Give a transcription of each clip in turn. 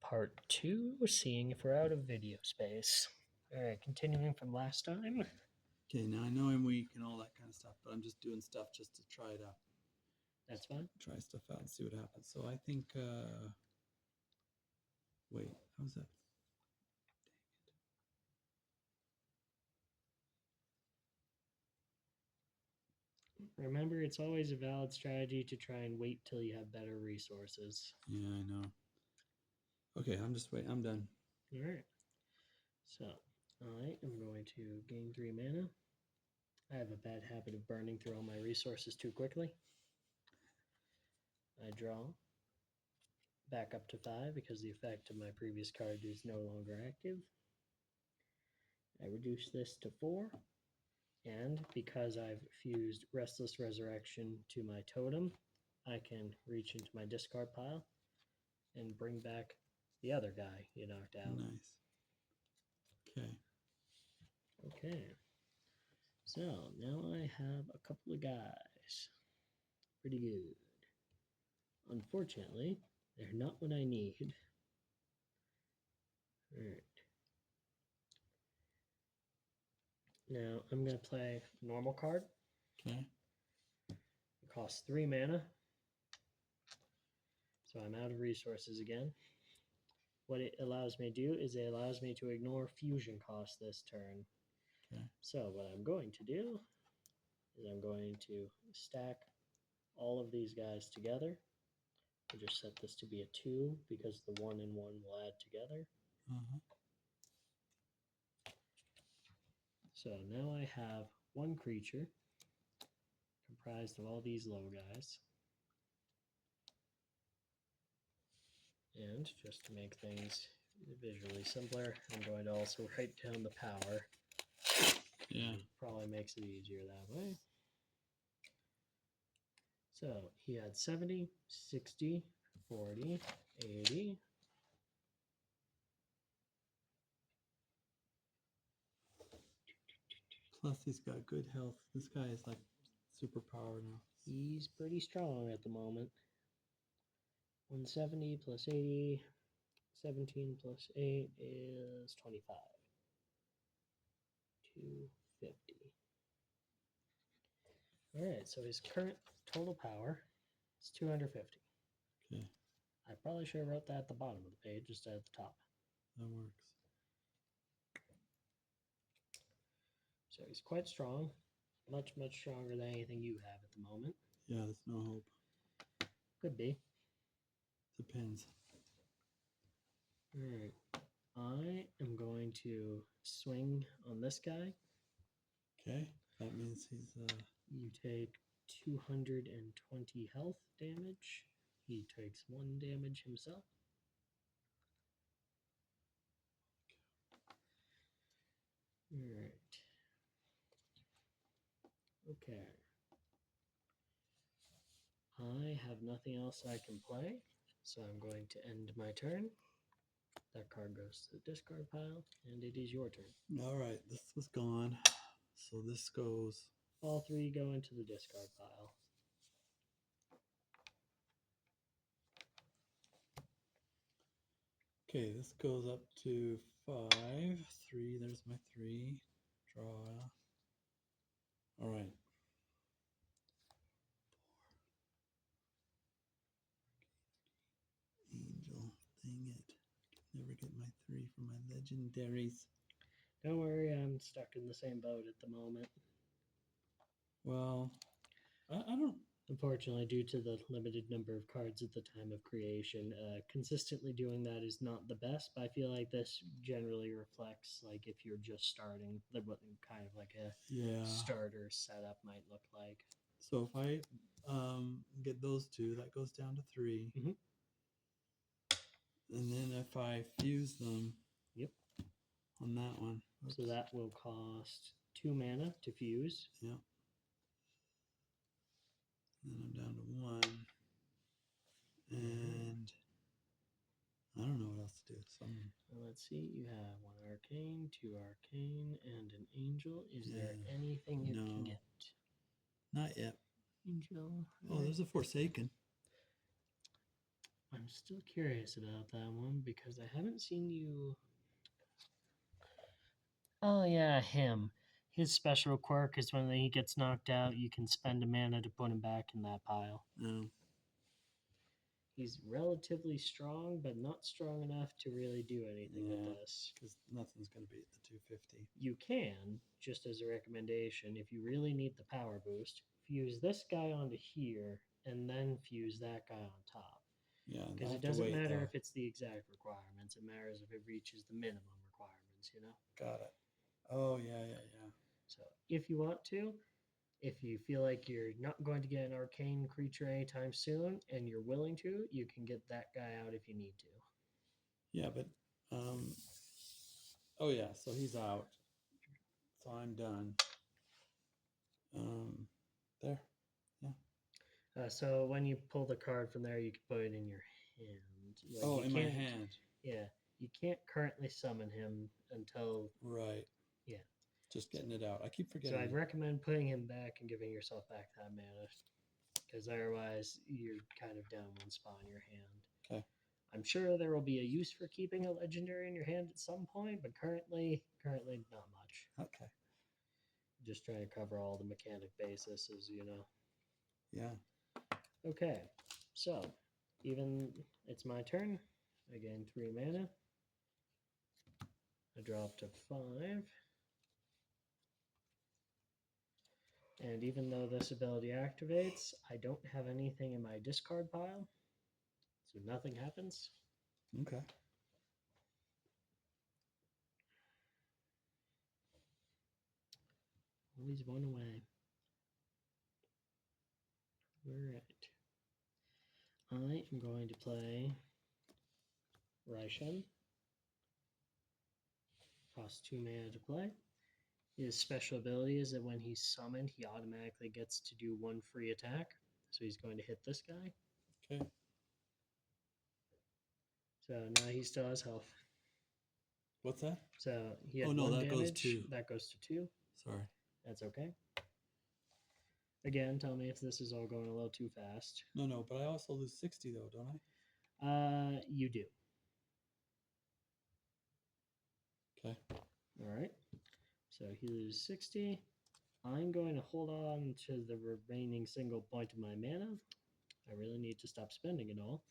Part 2, seeing if we're out of video space. Alright, continuing from last time. Okay, now I know I'm weak and all that kind of stuff, but I'm just doing stuff just to try it out. That's fine. Try stuff out and see what happens. So I think, wait, how's that? Remember, it's always a valid strategy to try and wait till you have better resources. Yeah, I know. Okay, I'm just waiting. I'm done. Alright. So, I am going to gain 3 mana. I have a bad habit of burning through all my resources too quickly. I draw. Back up to 5 because the effect of my previous card is no longer active. I reduce this to 4. And because I've fused Restless Resurrection to my totem, I can reach into my discard pile and bring back the other guy you knocked out. Nice. Okay. Okay. So now I have a couple of guys. Pretty good. Unfortunately, they're not what I need. Alright. Now I'm going to play a normal card. Okay. It costs 3 mana. So I'm out of resources again. What it allows me to do is it allows me to ignore fusion costs this turn. Okay. So what I'm going to do is I'm going to stack all of these guys together. I'll just set this to be a 2 because the 1 and 1 will add together. Uh-huh. So now I have one creature comprised of all these low guys. And just to make things visually simpler, I'm going to also write down the power. Yeah. Probably makes it easier that way. So he had 70, 60, 40, 80. Plus, he's got good health. This guy is like superpower now. He's pretty strong at the moment. 170 plus 80, 17 plus 8 is 25. 250. Alright, so his current total power is 250. Okay. I probably should have wrote that at the bottom of the page instead of the top. That works. So he's quite strong. Much, much stronger than anything you have at the moment. Yeah, there's no hope. Could be. Depends. Alright. I am going to swing on this guy. Okay. That means he's You take 220 health damage. He takes 1 damage himself. Alright. Okay. I have nothing else I can play, so I'm going to end my turn. That card goes to the discard pile, and it is your turn. all right. This was gone. So this goes. All 3 go into the discard pile. Okay, this goes up to 5. 3. There's my 3. Draw. All right. 4. Angel. Dang it. Never get my 3 for my legendaries. Don't worry, I'm stuck in the same boat at the moment. Well, I don't. Unfortunately, due to the limited number of cards at the time of creation, consistently doing that is not the best, but I feel like this generally reflects, like, if you're just starting, what kind of like a starter setup might look like. So if I get those 2, that goes down to 3. Mm-hmm. And then if I fuse them Yep. on that one. So that will cost 2 mana to fuse. Yep. Then I'm down to 1. And I don't know what else to do. Let's see. You have 1 arcane, 2 arcane, and an angel. Is there anything you can get? Not yet. Angel. Oh, there's a Forsaken. I'm still curious about that one because I haven't seen you. Oh, yeah, him. His special quirk is when he gets knocked out, you can spend a mana to put him back in that pile. No. He's relatively strong, but not strong enough to really do anything with Yeah. this. Because nothing's going to beat the 250. You can, just as a recommendation, if you really need the power boost, fuse this guy onto here and then fuse that guy on top. Yeah, Because it doesn't matter if it's the exact requirements, it matters if it reaches the minimum requirements, you know? Got it. Oh, yeah. So if you want to, if you feel like you're not going to get an arcane creature anytime soon and you're willing to, you can get that guy out if you need to. Yeah, but oh yeah, so he's out. So I'm done. There. Yeah. So when you pull the card from there, you can put it in your hand. Like Oh, you in my can't- hand. Yeah, you can't currently summon him until Right. Yeah. Just getting it out. I keep forgetting. So I'd recommend putting him back and giving yourself back that mana, because otherwise you're kind of down one spot in your hand. Okay. I'm sure there will be a use for keeping a legendary in your hand at some point, but currently not much. Okay. Just trying to cover all the mechanic bases, you know. Yeah. Okay, so even it's my turn. I gain 3 mana. I drop to 5. And even though this ability activates, I don't have anything in my discard pile, so nothing happens. Okay. Always one away. Alright. I am going to play Raishan. Costs 2 mana to play. His special ability is that when he's summoned, he automatically gets to do 1 free attack. So he's going to hit this guy. Okay. So now he still has health. What's that? So he had Oh, no, 1 that goes damage. 2. That goes to 2. Sorry. That's okay. Again, tell me if this is all going a little too fast. No, but I also lose 60 though, don't I? You do. Okay. All right. So he loses 60. I'm going to hold on to the remaining single point of my mana. I really need to stop spending it all.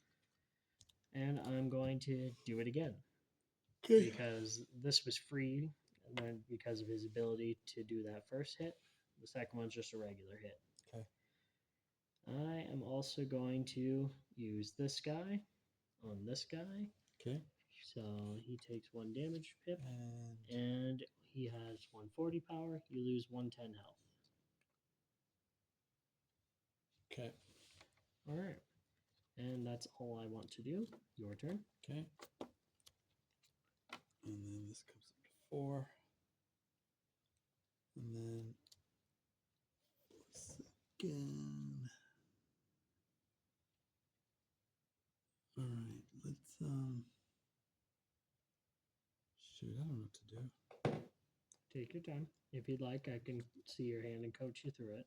And I'm going to do it again. Okay. Because this was free, and then because of his ability to do that first hit. The second one's just a regular hit. Okay. I am also going to use this guy on this guy. Okay. So he takes 1 damage pip, And and he has 140 power. You lose 110 health. okay. All right. And that's all I want to do. Your turn. Okay. And then this comes up to 4. And then again. All right, let's shoot, I don't know what to do. Take your time. If you'd like, I can see your hand and coach you through it.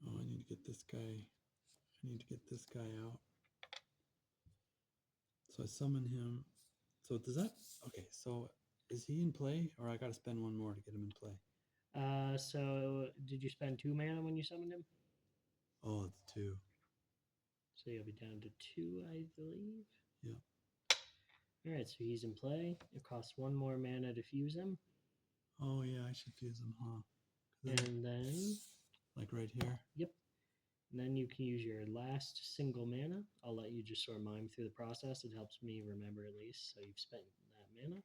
Oh, I need to get this guy. I need to get this guy out. So I summon him. So does that? Okay, so is he in play, or I got to spend 1 more to get him in play? So did you spend 2 mana when you summoned him? Oh, it's 2. So you'll be down to 2, I believe. Yeah. All right, so he's in play. It costs 1 more mana to fuse him. Oh yeah, I should fuse him, huh? And then, like right here. Yep. And then you can use your last single mana. I'll let you just sort of mime through the process. It helps me remember at least. So you've spent that mana.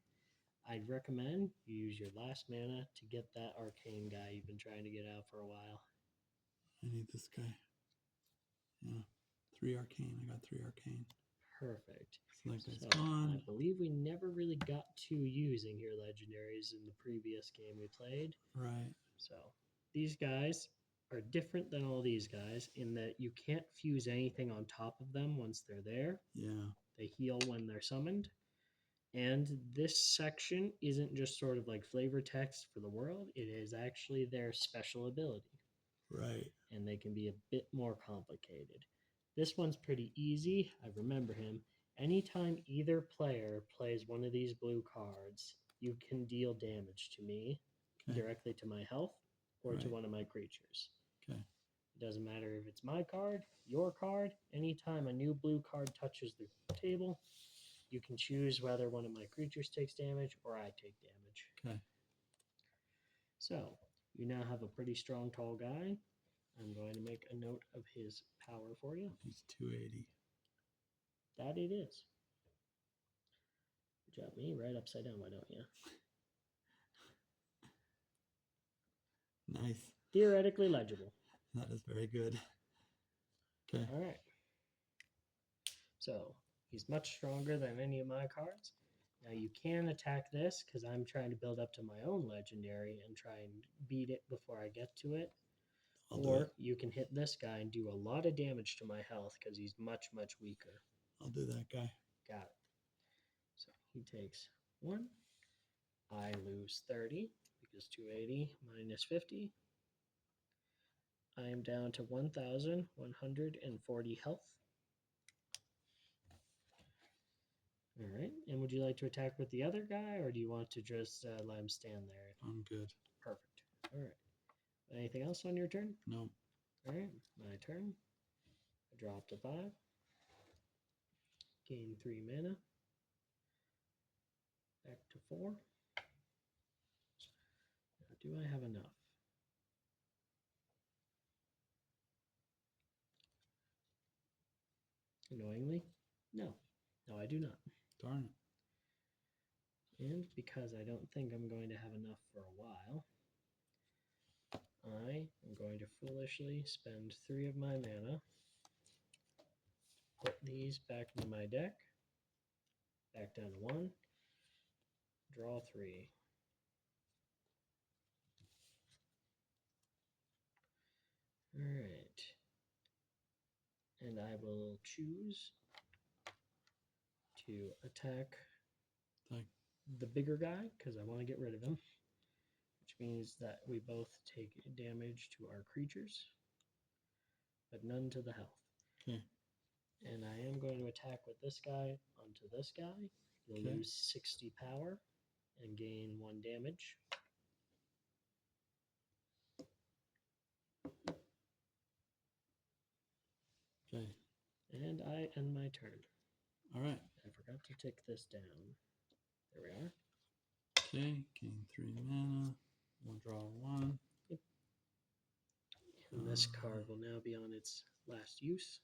I'd recommend you use your last mana to get that arcane guy you've been trying to get out for a while. I need this guy. Yeah. 3 arcane. I got 3 arcane. Perfect. So that guy's So gone. I believe we never really got to using your legendaries in the previous game we played. Right. So these guys are different than all these guys in that you can't fuse anything on top of them once they're there. Yeah. They heal when they're summoned. And this section isn't just sort of like flavor text for the world, it is actually their special ability. Right. and they can be a bit more complicated. This one's pretty easy. I remember him. Anytime either player plays one of these blue cards, you can deal damage to me Okay. directly to my health or to Right. one of my creatures. Okay. It doesn't matter if it's my card, your card. Anytime a new blue card touches the table, you can choose whether one of my creatures takes damage or I take damage. Okay. So, you now have a pretty strong, tall guy. I'm going to make a note of his power for you. He's 280. That it is. Good job, me right upside down, why don't you? Nice. Theoretically legible. That is very good. Okay. All right. So, he's much stronger than any of my cards. Now, you can attack this because I'm trying to build up to my own legendary and try and beat it before I get to it. I'll do Or it. you can hit this guy and do a lot of damage to my health because he's much, much weaker. I'll do that guy. Got it. So he takes 1. I lose 30 because 280 minus 50. I am down to 1,140 health. All right. And would you like to attack with the other guy, or do you want to just let him stand there? I'm good. Perfect. All right. Anything else on your turn? No. All right. My turn. I drop to 5. Gain 3 mana. Back to 4. Now, do I have enough? Annoyingly, no. No, I do not. Darn it. And because I don't think I'm going to have enough for a while, I am going to foolishly spend 3 of my mana, put these back into my deck, back down to 1, draw 3. Alright. And I will choose to attack Like, the bigger guy because I want to get rid of him, which means that we both take damage to our creatures, but none to the health. okay. And I am going to attack with this guy onto this guy. You'll Okay. lose 60 power and gain 1 damage. Okay. And I end my turn. All right. I forgot to tick this down. There we are. Okay. Gain 3 mana. We'll draw 1. And this card will now be on its last use.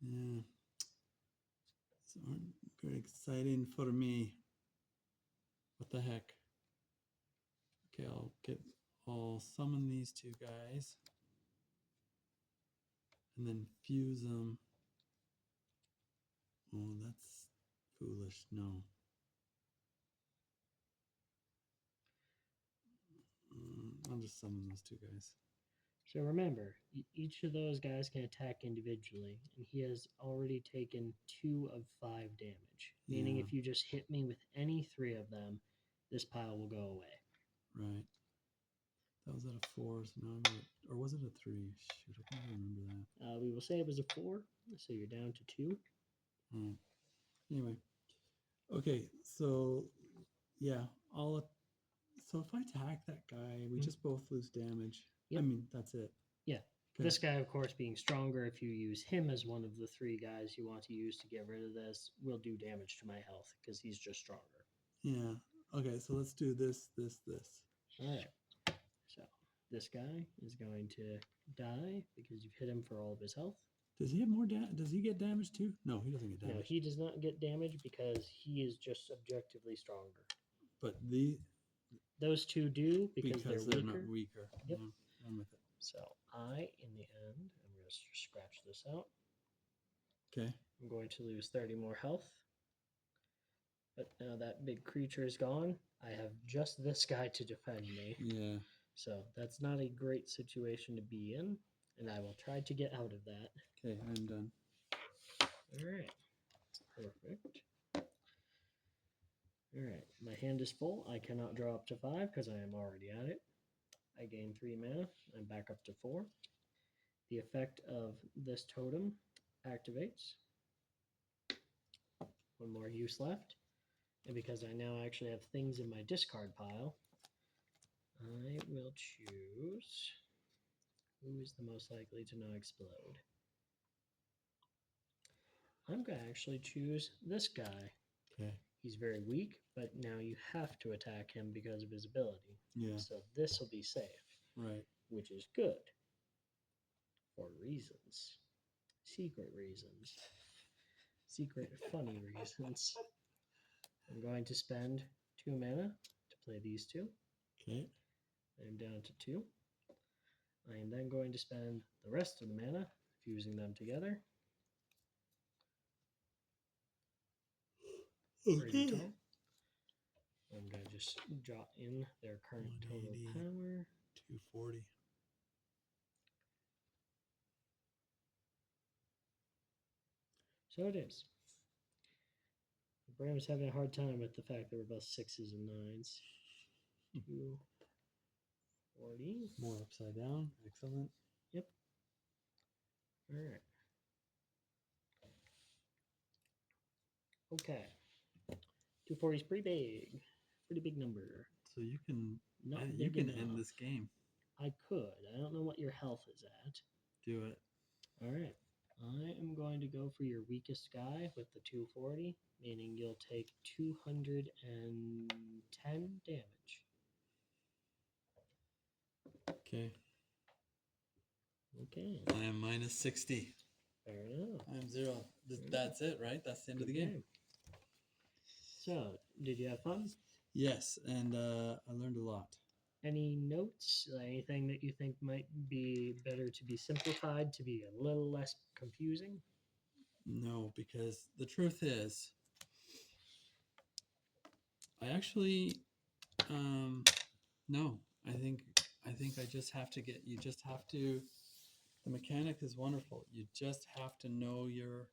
Yeah. These aren't very exciting for me. What the heck? Okay, I'll summon these 2 guys. And then fuse them. Oh, that's foolish. No. I'll just summon those 2 guys. So remember, each of those guys can attack individually, and he has already taken 2 of 5 damage. Meaning Yeah. if you just hit me with any 3 of them, this pile will go away. Right. That was at a 4, so now I'm at, or was it a 3? Shoot, I can't remember that. We will say it was a 4, so you're down to 2. All right. Anyway. Okay, so yeah, so if I attack that guy, we just both lose damage. Yep. I mean, that's it. Yeah. Okay. This guy, of course, being stronger, if you use him as one of the 3 guys you want to use to get rid of this, will do damage to my health because he's just stronger. Yeah. Okay, so let's do this. All right. So this guy is going to die because you've hit him for all of his health. Does he have more Does he get damage too? No, he doesn't get damage. No, he does not get damage because he is just objectively stronger. But those 2 do because they're weaker. not weaker. Yep. Yeah, I'm with it. So I, in the end, I'm going to scratch this out. Okay. I'm going to lose 30 more health. But now that big creature is gone, I have just this guy to defend me. Yeah. So that's not a great situation to be in. and I will try to get out of that. Okay, I'm done. All right, perfect. All right, my hand is full. I cannot draw up to 5 because I am already at it. I gain 3 mana. I'm back up to 4. The effect of this totem activates. One more use left. And because I now actually have things in my discard pile, I will choose who is the most likely to not explode. I'm going to actually choose this guy. Okay. He's very weak, but now you have to attack him because of his ability. Yeah. So this will be safe, Right. which is good for reasons. Secret reasons. Secret funny reasons. I'm going to spend 2 mana to play these two. Okay. I'm down to 2. I am then going to spend the rest of the mana fusing them together. Pretty tall. I'm going to just drop in their current total 180. power. 240. So it is. Bram's having a hard time with the fact that we're both 6s and 9s. 240. More upside down. Excellent. Yep. All right. Okay. 240 is pretty big. Pretty big number. So you can Not you big can enough. end this game. I could. I don't know what your health is at. Do it. All right. I am going to go for your weakest guy with the 240, meaning you'll take 210 damage. Okay. Okay. I am minus 60. Fair enough. I'm 0. That's it, right? That's the end of the game. So, did you have fun? Yes, and I learned a lot. Any notes? Anything that you think might be better to be simplified, to be a little less confusing? No, because the truth is, I actually, no. I think I just have to get. You just have to. The mechanic is wonderful. You just have to know your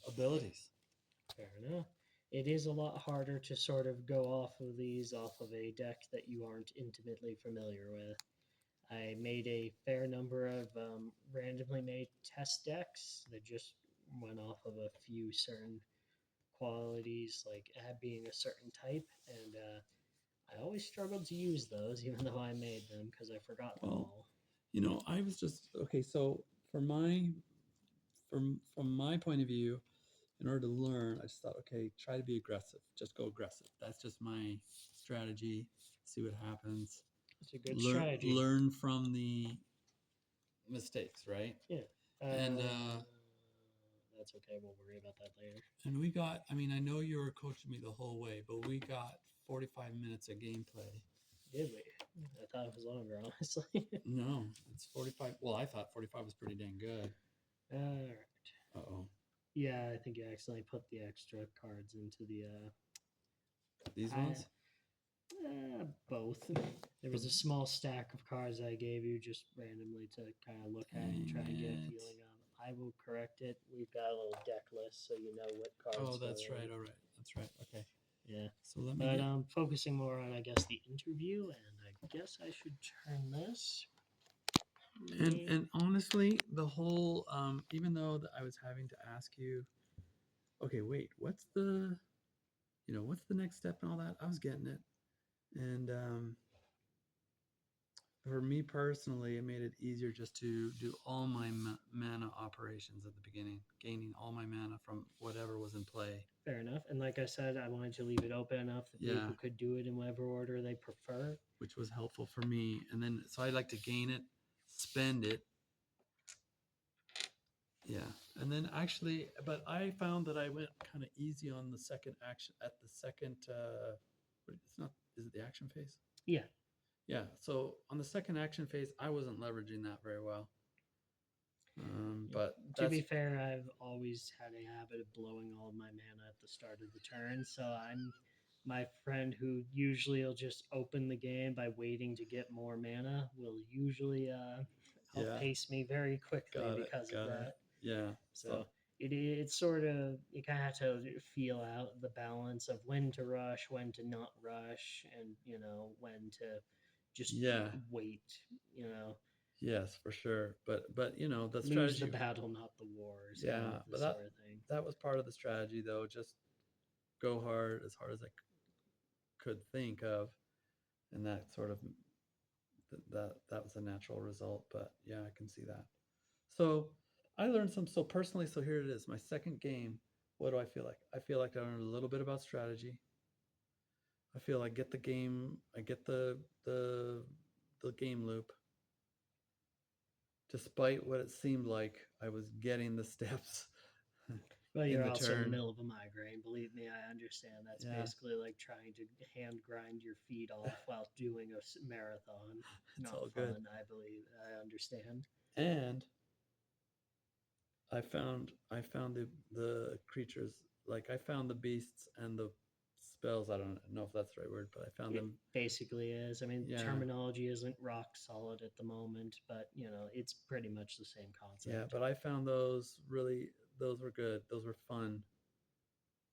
abilities. Fair enough. It is a lot harder to sort of go off of these off of a deck that you aren't intimately familiar with. I made a fair number of randomly made test decks that just went off of a few certain qualities, like being a certain type, and I always struggled to use those, even though I made them because I forgot them all. You know, I was just okay. So from my point of view, in order to learn, I just thought, okay, try to be aggressive. Just go aggressive. That's just my strategy. See what happens. It's a good strategy. Learn from the mistakes, right? Yeah. And that's okay. We'll worry about that later. and we got. I mean, I know you were coaching me the whole way, but we got 45 minutes of gameplay. Did we? I thought it was longer, honestly. No, it's 45. Well, I thought 45 was pretty dang good. All right. Uh-oh. Yeah, I think you accidentally put the extra cards into the These ones? Both. There was a small stack of cards I gave you just randomly to kind of look at and try and get a feeling of. I will correct it. We've got a little deck list so you know what cards. Oh, that's right. All right. That's right. Okay. Yeah. So let me. But I'm focusing more on, I guess, the interview, and I guess I should turn this. And honestly, the whole even though I was having to ask you, okay, wait, what's the next step and all that? I was getting it, and for me personally, it made it easier just to do all my mana operations at the beginning, gaining all my mana from whatever was in play. Fair enough. And like I said, I wanted to leave it open enough that people could do it in whatever order they prefer. Which was helpful for me. And then, so I like to gain it, spend it. Yeah. And then actually, but I found that I went kind of easy on the second action, at the second, it's not, is it the action phase? Yeah. Yeah. So on the second action phase, I wasn't leveraging that very well. But to be fair, I've always had a habit of blowing all of my mana at the start of the turn. So I'm my friend who usually will just open the game by waiting to get more mana will usually Yeah. outpace me very quickly Got it. because of Got it. that. Yeah. So it's sort of, you kind of have to feel out the balance of when to rush, when to not rush, and when to just yeah. wait. You know, Yes, for sure. But the lose the strategy. battle, not the war, is kind of Yeah, the but that sort of thing. that was part of the strategy, though. Just go hard as I could think of, and that sort of that was a natural result. But yeah, I can see that. So I learned some. So personally, so here it is. My second game. What do I feel like? I feel like I learned a little bit about strategy. I feel I get the game. I get the game loop. Despite what it seemed like, I was getting the steps Well, in you're the also in the turn. middle of a migraine. Believe me, I understand. That's Yeah, basically like trying to hand grind your feet off while doing a marathon. it's Not all good. fun, I believe. I understand. And I found the creatures, like I found the beasts and the spells. I don't know if that's the right word, but I found It them. basically is. I mean, Yeah, terminology isn't rock solid at the moment, but it's pretty much the same yeah, concept. but I found those really. Those were good. Those were fun.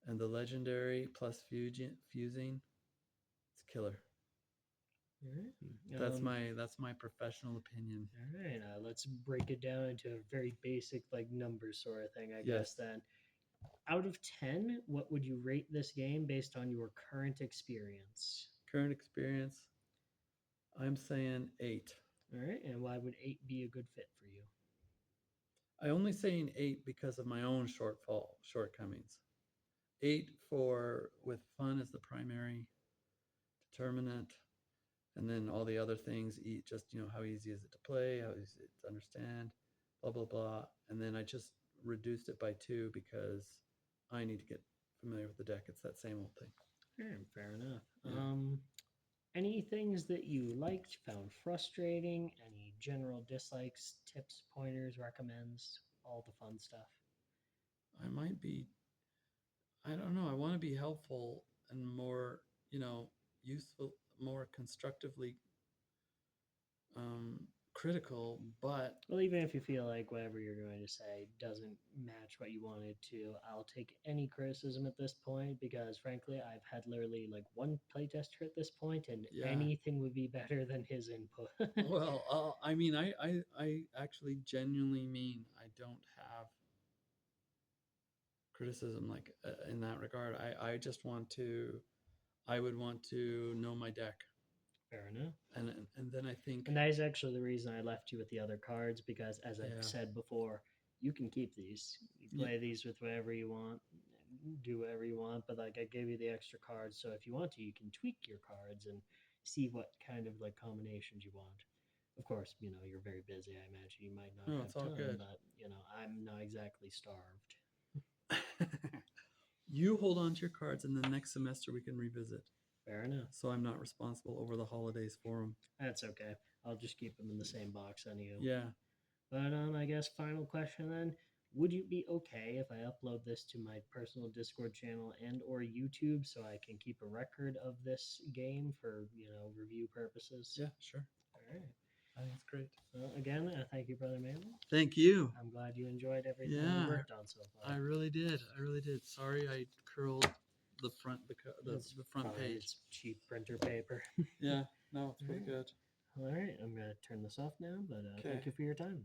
And the legendary plus fusing, it's killer. All right. That's my professional opinion. All right. Let's break it down into a very basic, like number sort of thing, I guess. Yes, Then, out of 10, what would you rate this game based on your current experience? current experience. I'm saying 8. All right. And why would 8 be a good fit for you? I only saying 8 because of my own shortcomings. 8 for with fun as the primary determinant, and then all the other things. Eat just how easy is it to play, how easy is it to understand, blah blah blah. And then I just reduced it by 2 because I need to get familiar with the deck. It's that same old thing. Fair enough. Yeah, Any things that you liked, found frustrating, any general dislikes, tips, pointers, recommends, all the fun stuff? I might be. I don't know. I want to be helpful and more, useful, more constructively critical, but Well, even if you feel like whatever you're going to say doesn't match what you wanted to, I'll take any criticism at this point because, frankly, I've had literally like one playtester at this point, and yeah. anything would be better than his input. Well, I mean, I actually genuinely mean I don't have criticism like in that regard. I just want to, I would want to know my deck, Fair enough. and then I think, And that is actually the reason I left you with the other cards because, as I've yeah, said before, you can keep these. You yeah, play these with whatever you want, do whatever you want. But like I gave you the extra cards, so if you want to, you can tweak your cards and see what kind of like combinations you want. Of course, you're very busy. I imagine you might not no, have it's all time, good. but I'm not exactly starved. You hold on to your cards, and then next semester we can revisit. Fair enough. So I'm not responsible over the holidays for them. That's okay. I'll just keep them in the same box on you. Yeah, But I guess final question then. Would you be okay if I upload this to my personal Discord channel and or YouTube so I can keep a record of this game for, review purposes? yeah, sure. All right. I think it's great. Well, again, thank you, Brother Manley. Thank you. I'm glad you enjoyed everything we Yeah, worked on so I far. really did. I really did. Sorry, I curled the front It's the front fine. page. It's cheap printer paper. Yeah, no, it's All pretty right. good. All right. I'm going to turn this off now, but Okay. thank you for your time.